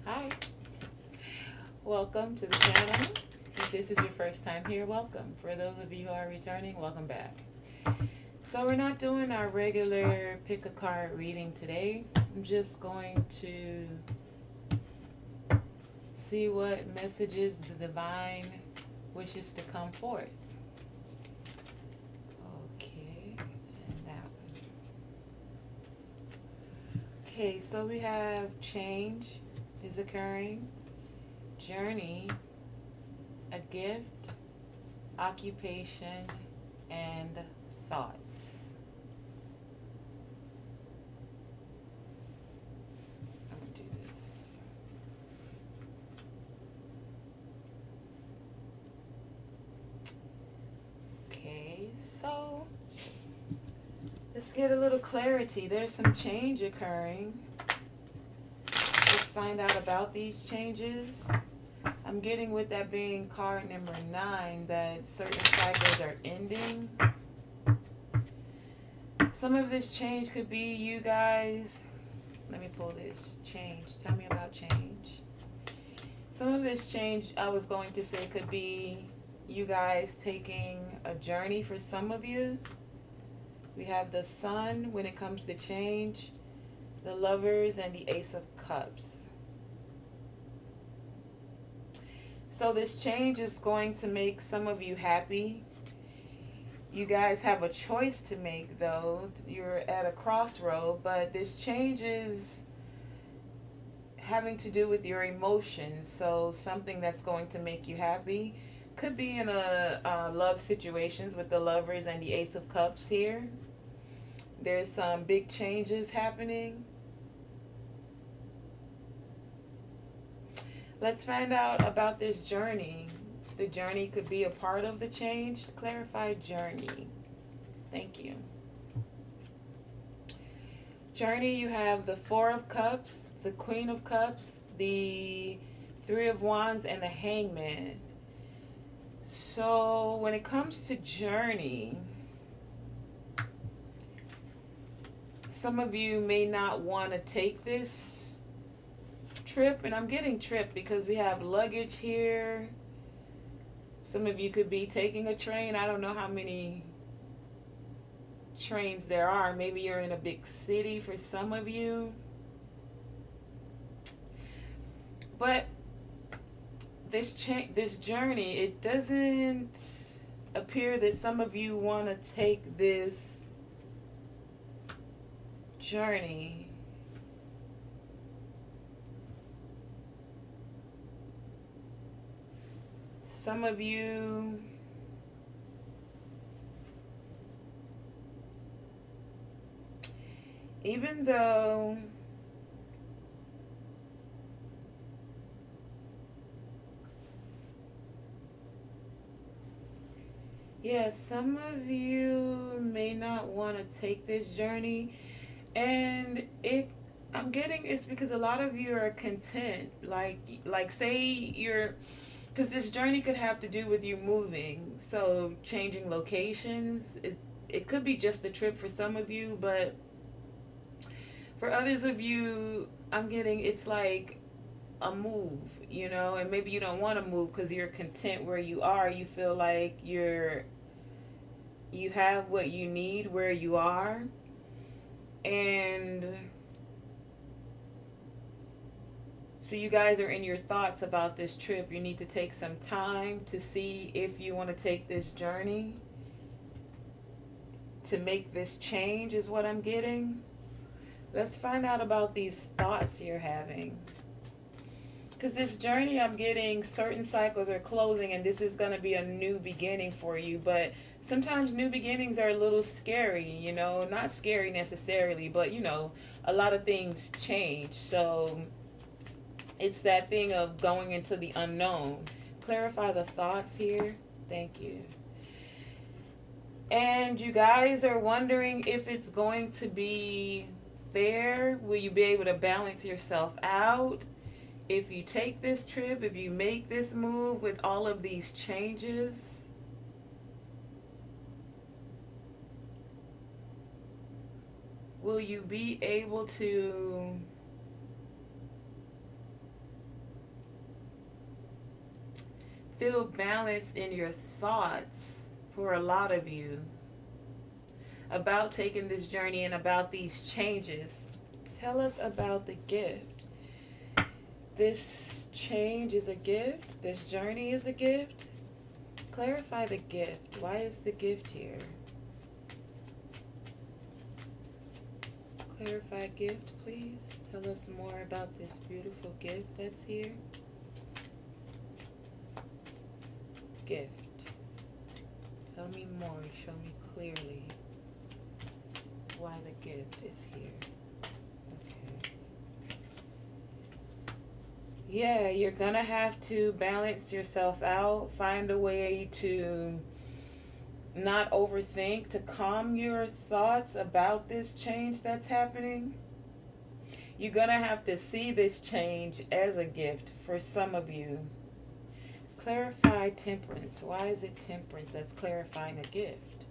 Hi, welcome to the channel. If this is your first time here, welcome. For those of you who are returning, welcome back. So we're not doing our regular pick a card reading today. I'm just going to see what messages the divine wishes to come forth. Okay, and that one. Okay, so we have change is occurring, journey, a gift, occupation, and thoughts. I'm going to do this. Okay, so let's get a little clarity. There's some change occurring. Let's find out about these changes. I'm getting with that being card number 9 that certain cycles are ending. Some of this change could be you guys. Let me pull this. Change. Tell me about change. Some of this change I was going to say could be you guys taking a journey for some of you. We have the Sun when it comes to change, the Lovers, and the Ace of Cups. So this change is going to make some of you happy. You guys have a choice to make, though. You're at a crossroad, but this change is having to do with your emotions. So something that's going to make you happy could be in a love situations with the Lovers and the Ace of Cups here. There's some big changes happening. Let's find out about this journey. The journey could be a part of the change. Clarify journey. Thank you. Journey, you have the Four of Cups, the Queen of Cups, the Three of Wands, and the Hangman. So when it comes to journey, some of you may not want to take this trip, and I'm getting trip because we have luggage here. Some of you could be taking a train. I don't know how many trains there are. Maybe you're in a big city for some of you. But this journey, it doesn't appear that some of you want to take this journey some of you even though some of you may not want to take this journey, and I'm getting it's because a lot of you are content, like say you're, because this journey could have to do with you moving, so changing locations. It could be just a trip for some of you, but for others of you, I'm getting it's like a move, and maybe you don't want to move because you're content where you are. You feel like you have what you need where you are, and so you guys are in your thoughts about this trip. You need to take some time to see if you want to take this journey to make this change is what I'm getting. Let's find out about these thoughts you're having. Because this journey, I'm getting certain cycles are closing, and this is going to be a new beginning for you. But sometimes new beginnings are a little scary, not scary necessarily, but a lot of things change. So it's that thing of going into the unknown. Clarify the thoughts here. Thank you. And you guys are wondering if it's going to be fair. Will you be able to balance yourself out? If you take this trip, if you make this move with all of these changes, will you be able to feel balance in your thoughts for a lot of you about taking this journey and about these changes. Tell us about the gift. This change is a gift. This journey is a gift. Clarify the gift. Why is the gift here? Clarify gift, please. Tell us more about this beautiful gift that's here. Gift. Tell me more. Show me clearly why the gift is here. Okay. Yeah, you're gonna have to balance yourself out. Find a way to not overthink, to calm your thoughts about this change that's happening. You're going to have to see this change as a gift for some of you. Clarify temperance. Why is it temperance that's clarifying a gift?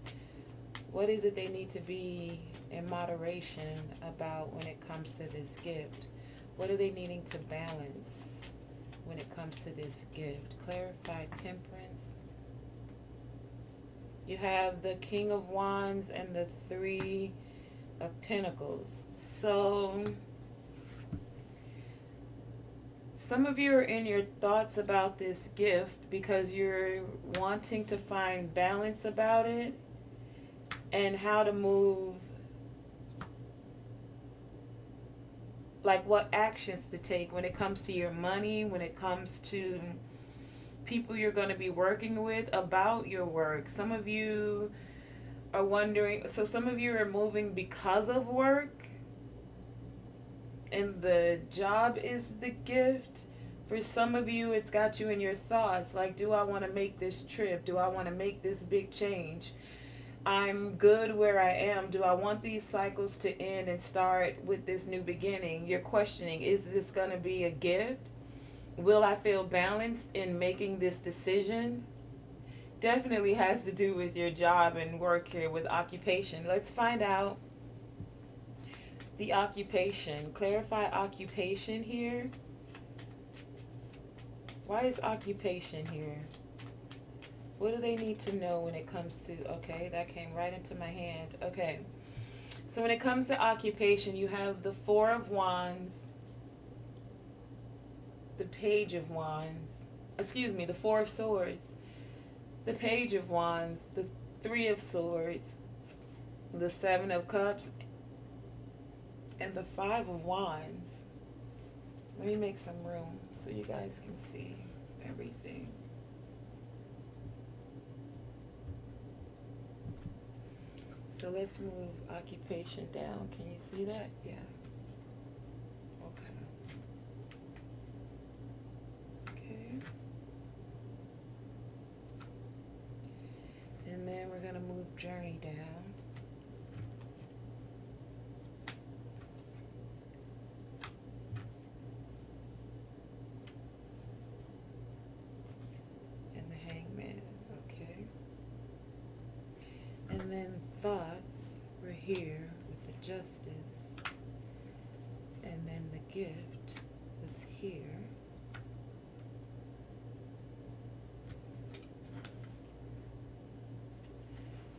What is it they need to be in moderation about when it comes to this gift? What are they needing to balance when it comes to this gift? Clarify temperance. You have the King of Wands and the Three of Pentacles. So, some of you are in your thoughts about this gift because you're wanting to find balance about it and how to move, like what actions to take when it comes to your money, when it comes to people you're going to be working with, about your work. Some of you are wondering, so some of you are moving because of work and the job is the gift. For some of you, it's got you in your thoughts, like, do I want to make this trip? Do I want to make this big change? I'm good where I am. Do I want these cycles to end and start with this new beginning? You're questioning, is this going to be a gift? Will I feel balanced in making this decision? Definitely has to do with your job and work here with occupation. Let's find out the occupation. Clarify occupation here. Why is occupation here? What do they need to know when it comes to, okay, that came right into my hand. Okay, so when it comes to occupation, you have the Four of Wands, the Page of Wands, the Four of Swords, the Page of Wands, the Three of Swords, the Seven of Cups, and the Five of Wands. Let me make some room so you guys can see everything. So let's move occupation down. Can you see that? Yeah. And then we're going to move journey down. And the Hangman, okay. And then thoughts, we're here with the Justice. And then the gift was here.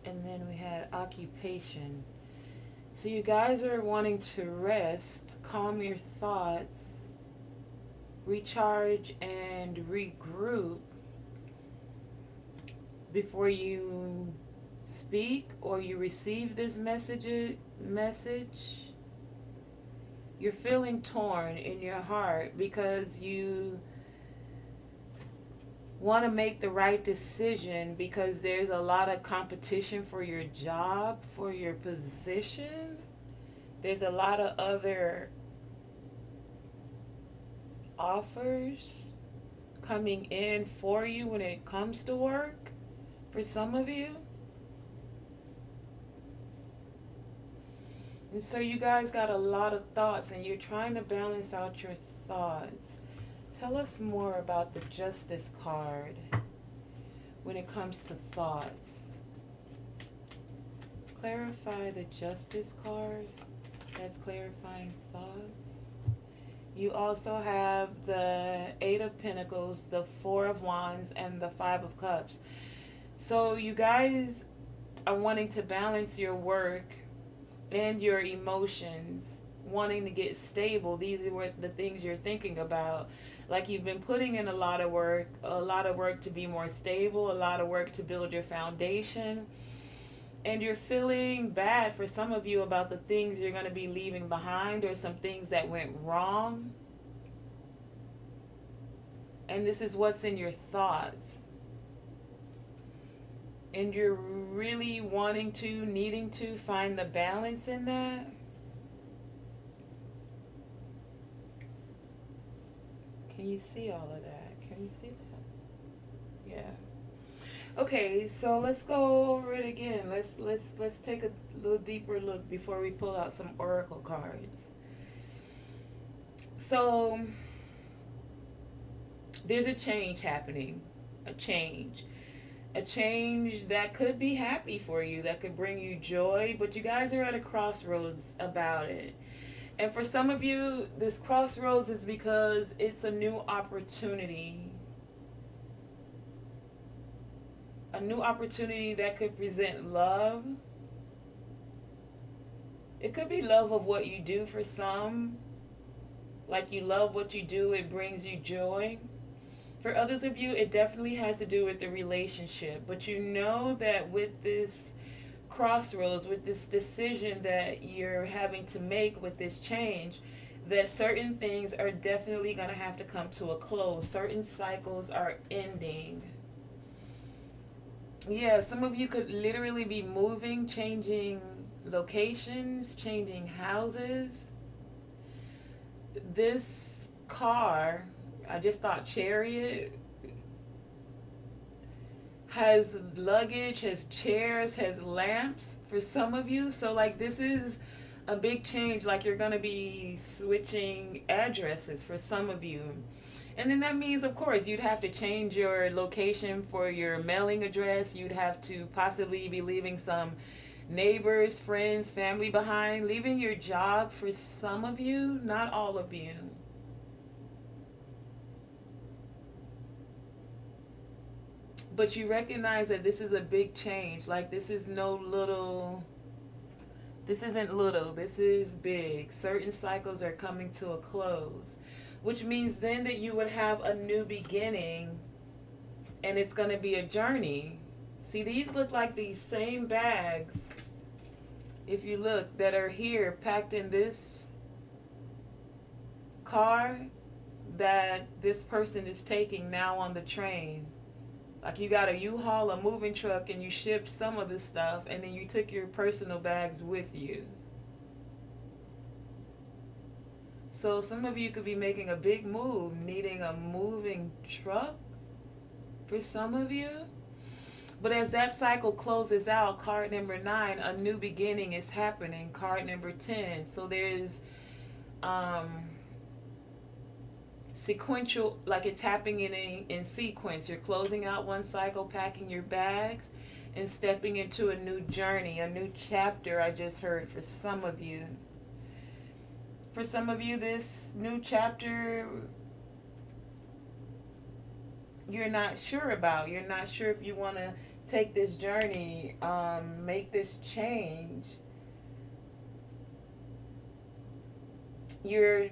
And then we had occupation. So you guys are wanting to rest, calm your thoughts, recharge and regroup before you speak or you receive this message. You're feeling torn in your heart because you want to make the right decision because there's a lot of competition for your job, for your position. There's a lot of other offers coming in for you when it comes to work for some of you. And so you guys got a lot of thoughts and you're trying to balance out your thoughts. Tell us more about the Justice card when it comes to thoughts. Clarify the Justice card. That's clarifying thoughts. You also have the Eight of Pentacles, the Four of Wands, and the Five of Cups. So you guys are wanting to balance your work and your emotions, wanting to get stable. These are what the things you're thinking about. Like you've been putting in a lot of work to be more stable, a lot of work to build your foundation. And you're feeling bad for some of you about the things you're going to be leaving behind or some things that went wrong. And this is what's in your thoughts. And you're really needing to find the balance in that. Can you see all of that? Can you see that? Yeah. Okay, so let's go over it again. Let's take a little deeper look before we pull out some oracle cards. So there's a change happening. A change. A change that could be happy for you, that could bring you joy, but you guys are at a crossroads about it. And for some of you, this crossroads is because it's a new opportunity. A new opportunity that could present love. It could be love of what you do for some. Like you love what you do, it brings you joy. For others of you, it definitely has to do with the relationship. But you know that with this crossroads, with this decision that you're having to make with this change, that certain things are definitely going to have to come to a close. Certain cycles are ending. Yeah, some of you could literally be moving, changing locations, changing houses. This car, I just thought chariot, has luggage, has chairs, has lamps for some of you. So like this is a big change, like you're going to be switching addresses for some of you. And then that means, of course, you'd have to change your location for your mailing address. You'd have to possibly be leaving some neighbors, friends, family behind, leaving your job for some of you, not all of you. But you recognize that this is a big change. Like this is no little, this isn't little, this is big. Certain cycles are coming to a close. Which means then that you would have a new beginning, and it's going to be a journey. See, these look like these same bags, if you look, that are here packed in this car that this person is taking now on the train. Like you got a U-Haul, a moving truck, and you shipped some of the stuff, and then you took your personal bags with you. So some of you could be making a big move, needing a moving truck for some of you. But as that cycle closes out, card number 9, a new beginning is happening. Card number 10. So there's sequential, like it's happening in sequence. You're closing out one cycle, packing your bags, and stepping into a new journey, a new chapter, I just heard, for some of you. For some of you, this new chapter, you're not sure about. You're not sure if you want to take this journey, make this change. You're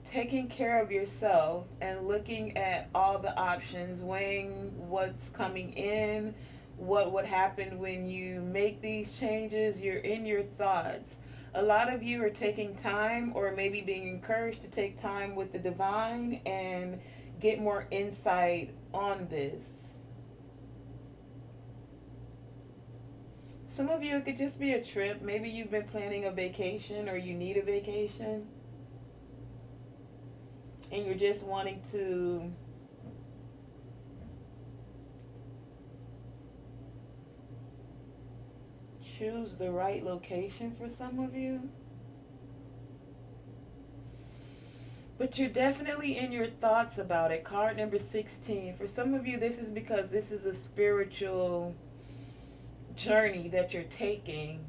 taking care of yourself and looking at all the options, weighing what's coming in, what would happen when you make these changes. You're in your thoughts. A lot of you are taking time, or maybe being encouraged to take time with the divine and get more insight on this. Some of you, it could just be a trip. Maybe you've been planning a vacation, or you need a vacation, and you're just wanting to choose the right location for some of you. But you're definitely in your thoughts about it. Card number 16. For some of you, this is because this is a spiritual journey that you're taking.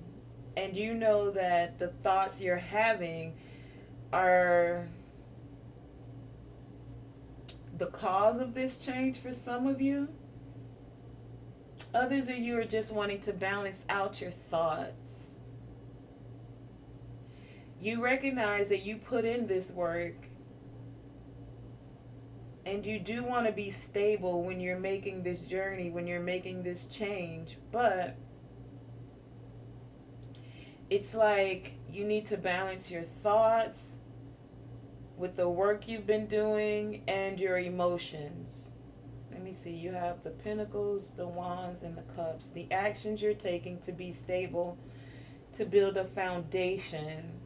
And you know that the thoughts you're having are the cause of this change for some of you. Others of you are just wanting to balance out your thoughts. You recognize that you put in this work and you do want to be stable when you're making this journey, when you're making this change, but it's like you need to balance your thoughts with the work you've been doing and your emotions. Let me see, you have the Pentacles, the Wands, and the Cups. The actions you're taking to be stable, to build a foundation,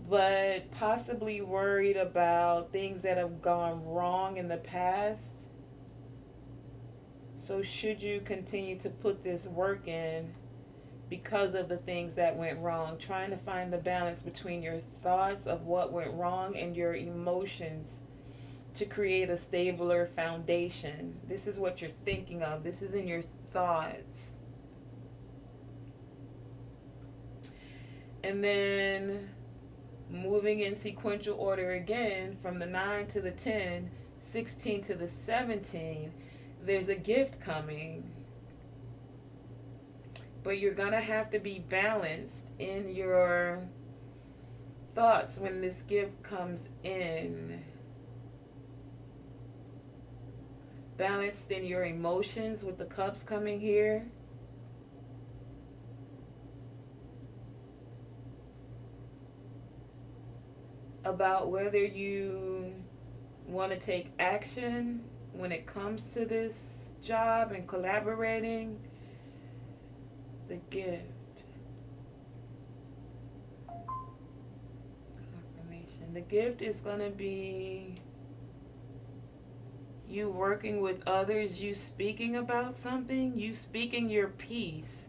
but possibly worried about things that have gone wrong in the past. So should you continue to put this work in because of the things that went wrong, trying to find the balance between your thoughts of what went wrong and your emotions to create a stabler foundation. This is what you're thinking of. This is in your thoughts. And then moving in sequential order again from the 9 to the 10, 16 to the 17, there's a gift coming. But you're going to have to be balanced in your thoughts when this gift comes in. Balanced in your emotions with the cups coming here. About whether you want to take action when it comes to this job and collaborating. The gift. Confirmation. The gift is going to be you working with others, you speaking about something, you speaking your piece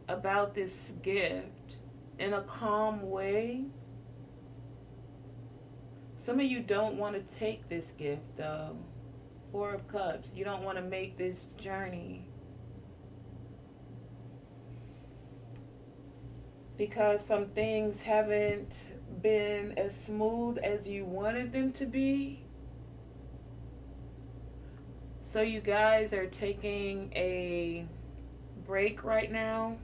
about this gift in a calm way. Some of you don't want to take this gift though. 4 of Cups. You don't want to make this journey because some things haven't been as smooth as you wanted them to be. So you guys are taking a break right now.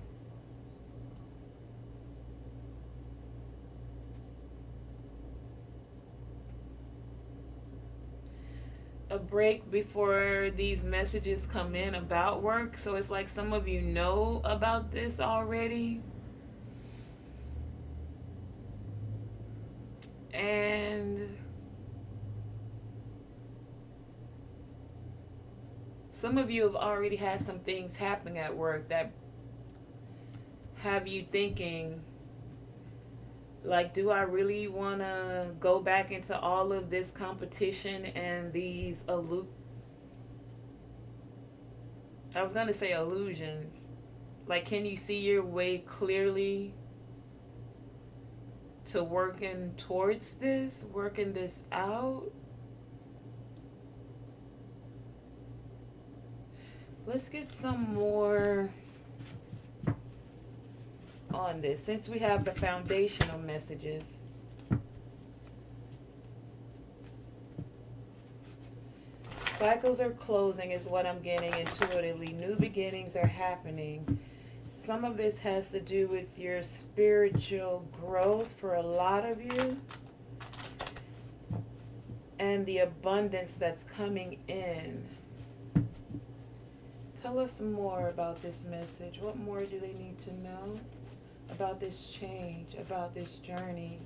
A break before these messages come in about work. So it's like some of you know about this already. And some of you have already had some things happening at work that have you thinking, like, do I really want to go back into all of this competition and these I was going to say illusions. Like, can you see your way clearly to working towards this, working this out? Let's get some more on this since we have the foundational messages. Cycles are closing is what I'm getting intuitively. New beginnings are happening. Some of this has to do with your spiritual growth for a lot of you and the abundance that's coming in. Tell us more about this message. What more do they need to know about this change, about this journey,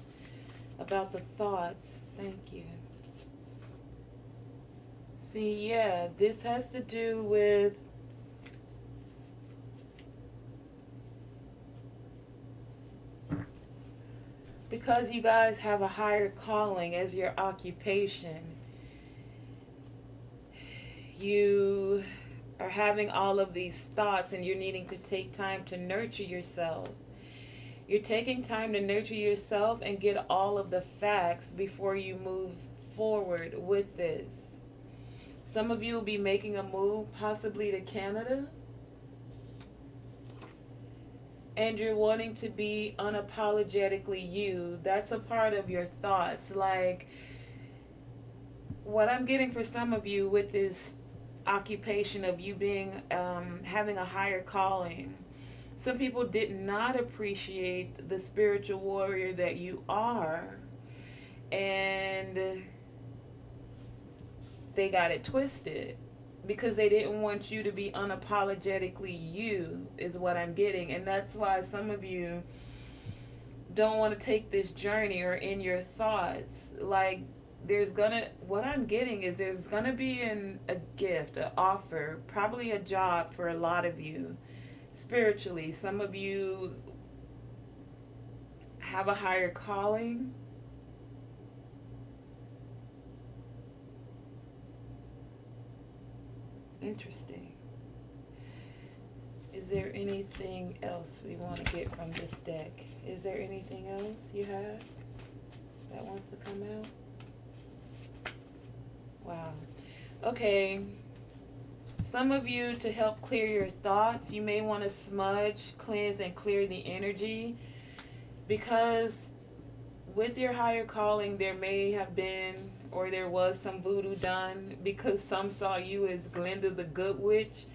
about the thoughts? Thank you. See, yeah, this has to do with because you guys have a higher calling as your occupation. You are having all of these thoughts and you're needing to take time to nurture yourself. You're taking time to nurture yourself and get all of the facts before you move forward with this. Some of you will be making a move possibly to Canada. and you're wanting to be unapologetically you. That's a part of your thoughts. Like, what I'm getting for some of you with this occupation of you being, having a higher calling, some people did not appreciate the spiritual warrior that you are, and they got it twisted because they didn't want you to be unapologetically you, is what I'm getting. And that's why some of you don't want to take this journey, or in your thoughts, like, what I'm getting is there's gonna be a gift, an offer, probably a job for a lot of you spiritually. Some of you have a higher calling. Interesting. Is there anything else we want to get from this deck? Is there anything else you have that wants to come out? Wow. Okay. Some of you, to help clear your thoughts, you may want to smudge, cleanse, and clear the energy, because with your higher calling, there may have been, or there was, some voodoo done, because some saw you as Glinda the Good Witch,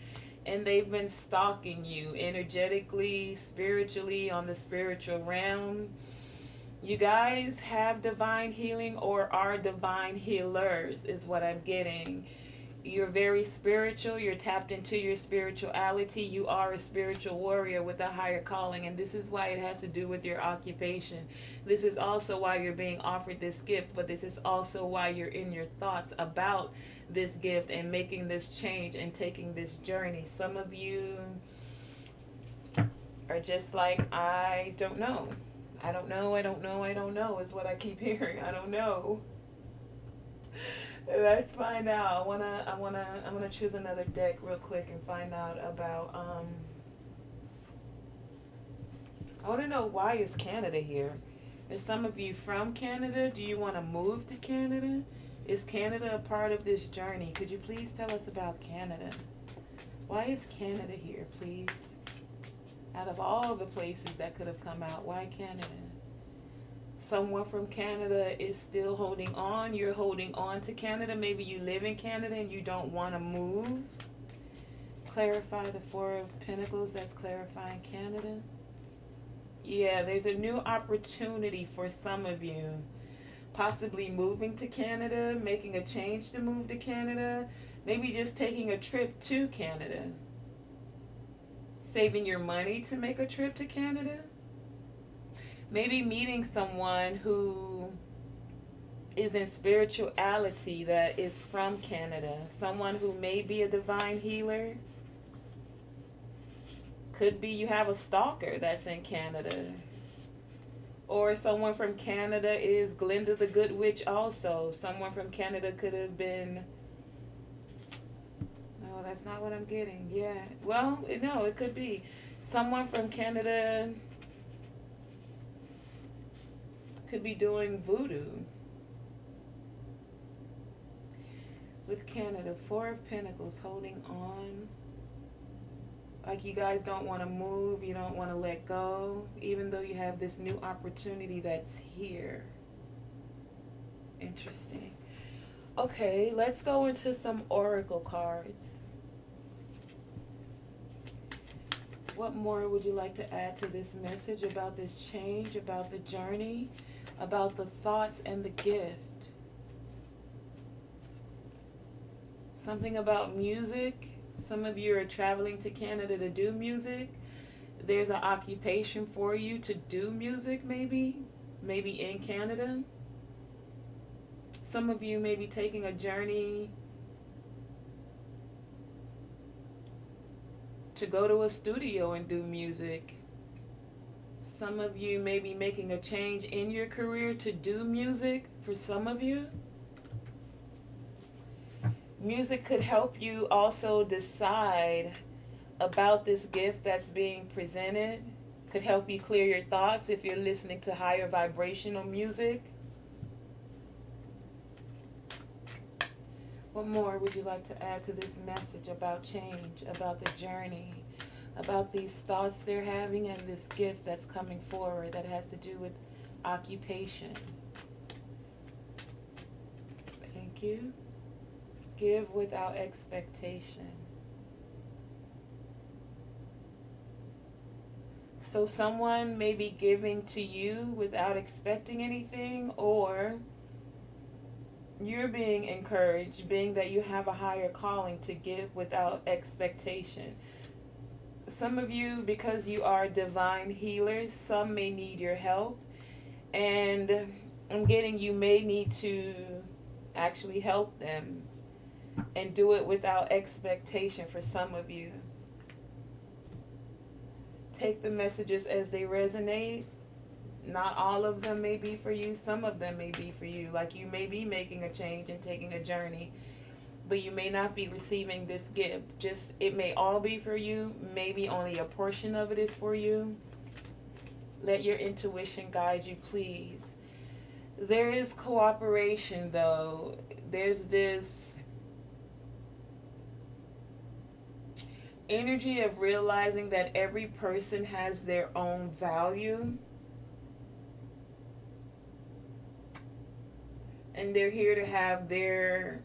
and they've been stalking you energetically, spiritually, on the spiritual realm. You guys have divine healing, or are divine healers, is what I'm getting. You're very spiritual. You're tapped into your spirituality. You are a spiritual warrior with a higher calling. And this is why it has to do with your occupation. This is also why you're being offered this gift. But this is also why you're in your thoughts about this gift and making this change and taking this journey. Some of you are just like, I don't know. I don't know, I don't know, I don't know, is what I keep hearing. I don't know. Let's find out. I'm gonna choose another deck real quick and find out about, I wanna know, why is Canada here? Is some of you from Canada? Do you wanna move to Canada? Is Canada a part of this journey? Could you please tell us about Canada? Why is Canada here, please? Out of all the places that could have come out, why Canada? Someone from Canada is still holding on. You're holding on to Canada. Maybe you live in Canada and you don't want to move. Clarify the Four of Pentacles. That's clarifying Canada. Yeah, there's a new opportunity for some of you. Possibly moving to Canada, making a change to move to Canada. Maybe just taking a trip to Canada. Saving your money to make a trip to Canada. Maybe meeting someone who is in spirituality that is from Canada. Someone who may be a divine healer. Could be you have a stalker that's in Canada. Or someone from Canada is Glinda the Good Witch also. Someone from Canada could have been... No, that's not what I'm getting. Yeah. Well, no, it could be. Someone from Canada could be doing voodoo. With Canada, Four of Pentacles, holding on. Like you guys don't want to move, you don't want to let go, even though you have this new opportunity that's here. Interesting. Okay, let's go into some oracle cards. What more would you like to add to this message about this change, about the journey, about the thoughts and the gift? Something about music. Some of you are traveling to Canada to do music. There's an occupation for you to do music, maybe in Canada. Some of you may be taking a journey to go to a studio and do music. Some of you may be making a change in your career to do music. For some of you, music could help you also decide about this gift that's being presented. Could help you clear your thoughts if you're listening to higher vibrational music. What more would you like to add to this message about change, about the journey, about these thoughts they're having and this gift that's coming forward that has to do with occupation. Thank you. Give without expectation. So someone may be giving to you without expecting anything, or you're being encouraged, being that you have a higher calling, to give without expectation. Some of you, because you are divine healers, some may need your help. And I'm getting you may need to actually help them and do it without expectation for some of you. Take the messages as they resonate. Not all of them may be for you. Some of them may be for you. Like, you may be making a change and taking a journey, but you may not be receiving this gift. Just, it may all be for you. Maybe only a portion of it is for you. Let your intuition guide you, please. There is cooperation, though. There's this energy of realizing that every person has their own value. And they're here to have their...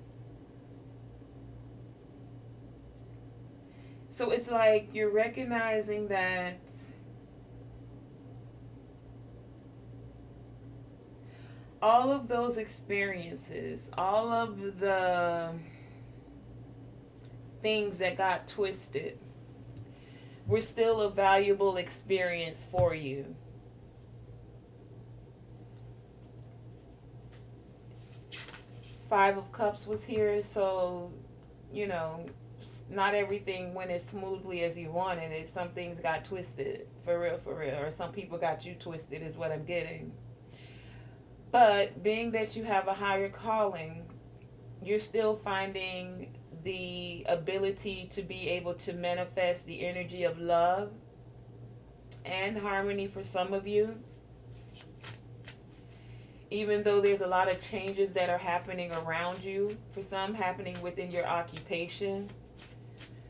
So it's like you're recognizing that all of those experiences, all of the things that got twisted, were still a valuable experience for you. Five of Cups was here, so, you know, not everything went as smoothly as you wanted it. Some things got twisted, for real, or some people got you twisted is what I'm getting. But being that you have a higher calling, you're still finding the ability to be able to manifest the energy of love and harmony for some of you. Even though there's a lot of changes that are happening around you, for some happening within your occupation,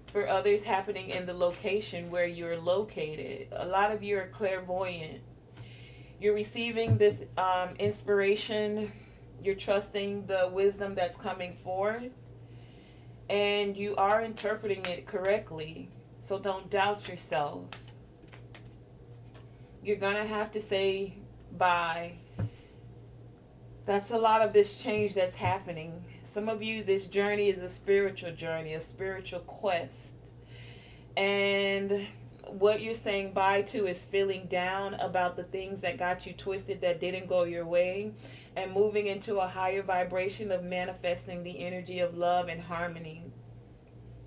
for others happening in the location where you're located. A lot of you are clairvoyant. You're receiving this inspiration. You're trusting the wisdom that's coming forth. And you are interpreting it correctly. So don't doubt yourself. You're going to have to say bye. That's a lot of this change that's happening. Some of you, this journey is a spiritual journey, a spiritual quest. And what you're saying bye to is feeling down about the things that got you twisted, that didn't go your way, and moving into a higher vibration of manifesting the energy of love and harmony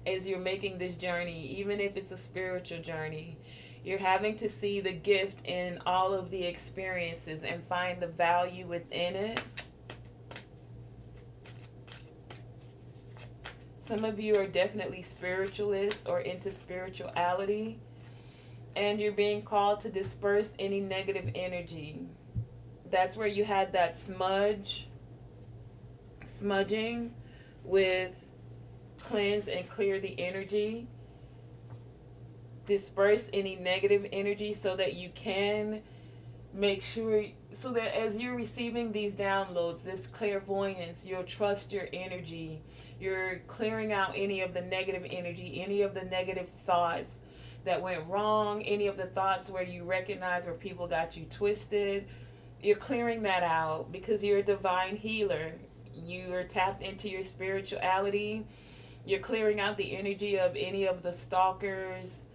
as you're making this journey. Even if it's a spiritual journey, you're having to see the gift in all of the experiences and find the value within it. Some of you are definitely spiritualists or into spirituality, and you're being called to disperse any negative energy. That's where you had that smudging with cleanse and clear the energy. Disperse any negative energy so that you can make sure, so that as you're receiving these downloads, this clairvoyance, you'll trust your energy. You're clearing out any of the negative energy, any of the negative thoughts that went wrong, any of the thoughts where you recognize where people got you twisted. You're clearing that out because you're a divine healer. You are tapped into your spirituality. You're clearing out the energy of any of the stalkers.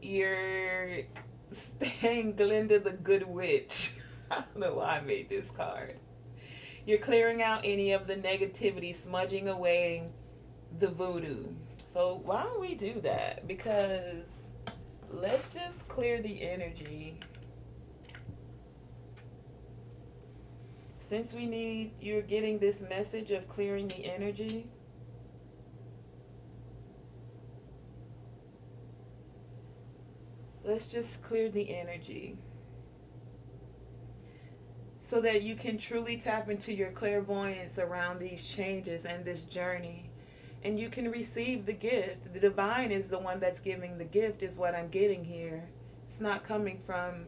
You're staying Glinda the Good Witch. I don't know why I made this card. You're clearing out any of the negativity, smudging away the voodoo. So why don't we do that? Because let's just clear the energy. Since you're getting this message of clearing the energy, let's just clear the energy so that you can truly tap into your clairvoyance around these changes and this journey, and you can receive the gift. The divine is the one that's giving the gift, is what I'm getting here. It's not coming from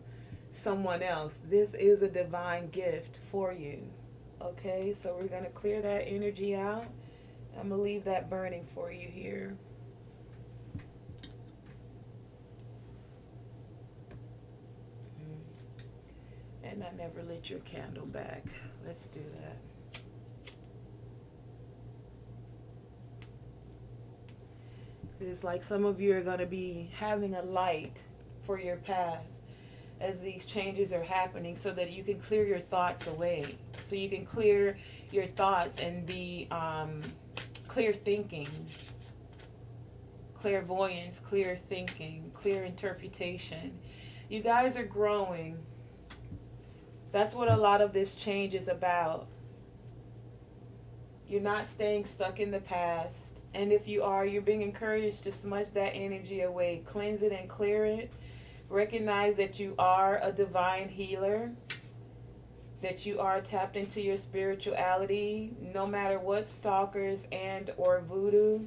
someone else. This is a divine gift for you. Okay, so we're going to clear that energy out. I'm going to leave that burning for you here. And I never lit your candle back. Let's do that. It's like some of you are going to be having a light for your path as these changes are happening, so that you can clear your thoughts away. So you can clear your thoughts and be clear thinking, clairvoyance, clear thinking, clear interpretation. You guys are growing. That's what a lot of this change is about. You're not staying stuck in the past. And if you are, you're being encouraged to smudge that energy away, cleanse it and clear it. Recognize that you are a divine healer, that you are tapped into your spirituality, no matter what stalkers and or voodoo.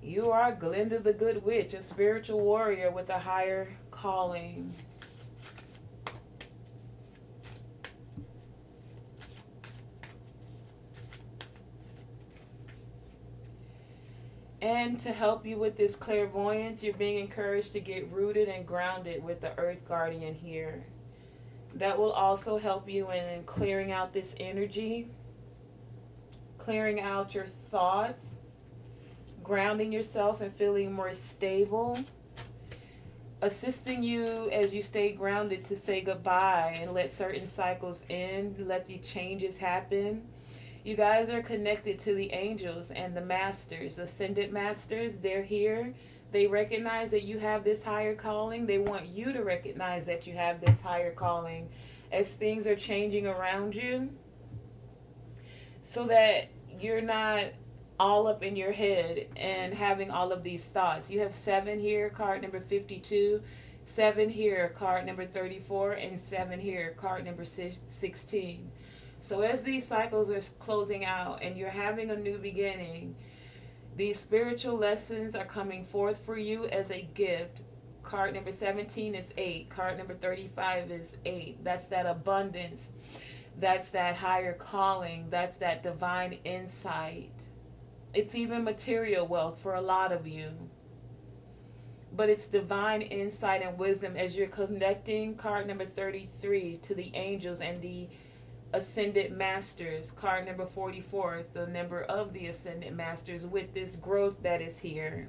You are Glinda the Good Witch, a spiritual warrior with a higher calling. And to help you with this clairvoyance, you're being encouraged to get rooted and grounded with the Earth Guardian here. That will also help you in clearing out this energy, clearing out your thoughts, grounding yourself and feeling more stable, assisting you as you stay grounded to say goodbye and let certain cycles end, let the changes happen. You guys are connected to the angels and the masters, ascended masters. They're here. They recognize that you have this higher calling. They want you to recognize that you have this higher calling as things are changing around you, so that you're not all up in your head and having all of these thoughts. You have 7 here, card number 52, 7 here, card number 34, and 7 here, card number 16. So as these cycles are closing out and you're having a new beginning, these spiritual lessons are coming forth for you as a gift. Card number 17 is 8. Card number 35 is 8. That's that abundance. That's that higher calling. That's that divine insight. It's even material wealth for a lot of you. But it's divine insight and wisdom as you're connecting card number 33 to the angels and the ascended masters. Card number 44, the number of the ascended masters, with this growth that is here.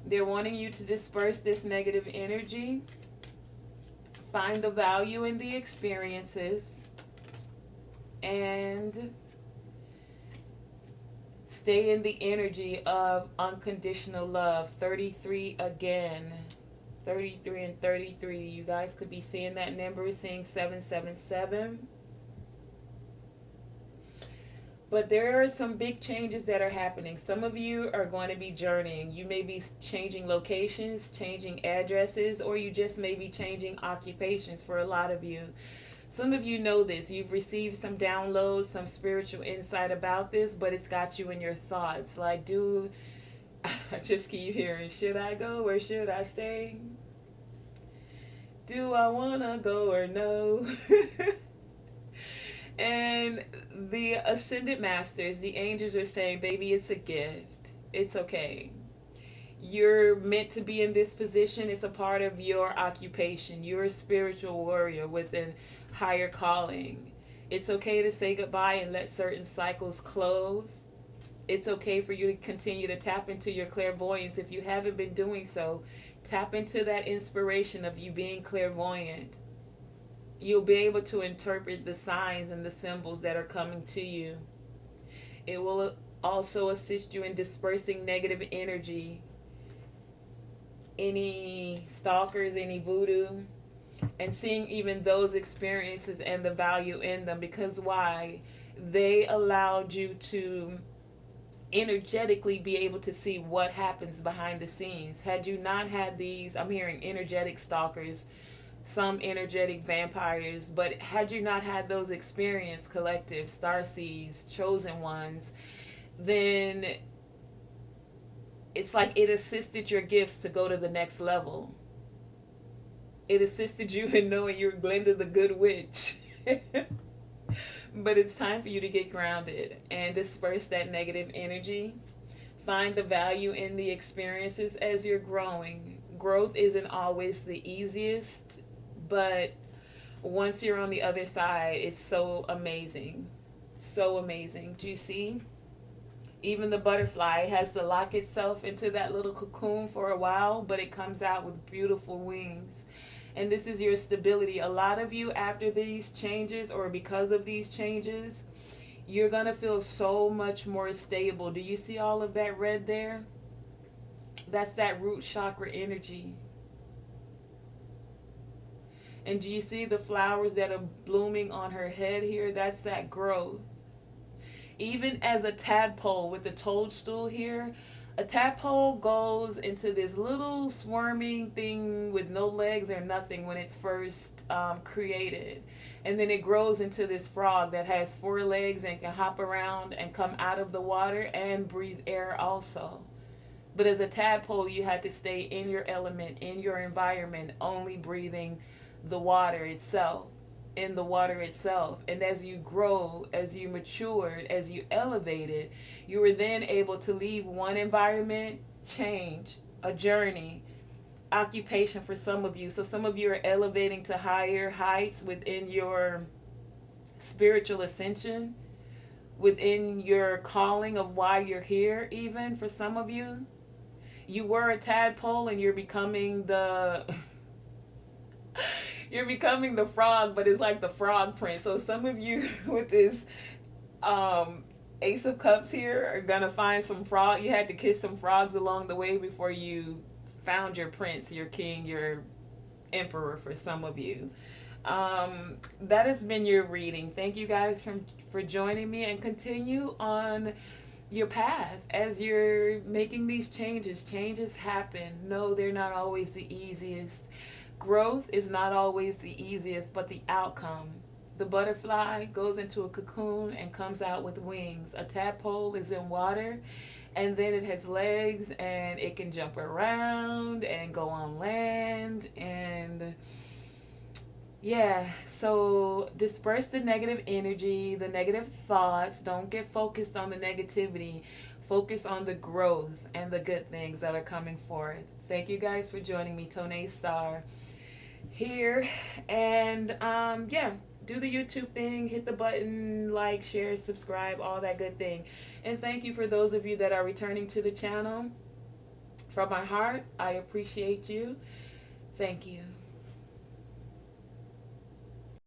They're wanting you to disperse this negative energy, find the value in the experiences, and stay in the energy of unconditional love. 33 again. 33 and 33. You guys could be seeing that number, seeing 777. But there are some big changes that are happening. Some of you are going to be journeying. You may be changing locations, changing addresses, or you just may be changing occupations for a lot of you. Some of you know this. You've received some downloads, some spiritual insight about this, but it's got you in your thoughts. Like, I just keep hearing, should I go or should I stay? Do I want to go or no? And the ascended masters, the angels are saying, baby, it's a gift. It's okay. You're meant to be in this position. It's a part of your occupation. You're a spiritual warrior with a higher calling. It's okay to say goodbye and let certain cycles close. It's okay for you to continue to tap into your clairvoyance. If you haven't been doing so, tap into that inspiration of you being clairvoyant. You'll be able to interpret the signs and the symbols that are coming to you. It will also assist you in dispersing negative energy, any stalkers, any voodoo, and seeing even those experiences and the value in them. Because why? They allowed you to energetically be able to see what happens behind the scenes. Had you not had these, I'm hearing energetic stalkers, some energetic vampires, but had you not had those experienced collectives, starseeds, chosen ones, then it's like it assisted your gifts to go to the next level. It assisted you in knowing you're Glenda the Good Witch. But it's time for you to get grounded and disperse that negative energy. Find the value in the experiences as you're growing. Growth isn't always the easiest, but once you're on the other side, it's so amazing. So amazing. Do you see? Even the butterfly has to lock itself into that little cocoon for a while, but it comes out with beautiful wings. And this is your stability. A lot of you, after these changes or because of these changes, you're going to feel so much more stable. Do you see all of that red there? That's that root chakra energy. And do you see the flowers that are blooming on her head here? That's that growth. Even as a tadpole with the toadstool here, a tadpole goes into this little swarming thing with no legs or nothing when it's first created. And then it grows into this frog that has 4 legs and can hop around and come out of the water and breathe air also. But as a tadpole, you had to stay in your element, in your environment, only breathing the water itself, in the water itself. And as you grow, as you matured, as you elevated, you were then able to leave one environment, change, a journey, occupation for some of you. So some of you are elevating to higher heights within your spiritual ascension, within your calling of why you're here. Even for some of you, you were a tadpole and you're becoming the you're becoming the frog, but it's like the frog prince. So some of you with this Ace of Cups here are gonna find some frog. You had to kiss some frogs along the way before you found your prince, your king, your emperor. For some of you, that has been your reading. Thank you guys for joining me, and continue on your path as you're making these changes. Changes happen. No, they're not always the easiest. Growth is not always the easiest, but the outcome. The butterfly goes into a cocoon and comes out with wings. A tadpole is in water, and then it has legs and it can jump around and go on land. And yeah, so disperse the negative energy, the negative thoughts. Don't get focused on the negativity. Focus on the growth and the good things that are coming forth. Thank you guys for joining me, Tonae Star, here. And yeah, do the YouTube thing, hit the button, like, share, subscribe, all that good thing. And thank you for those of you that are returning to the channel. From my heart, I appreciate you. Thank you.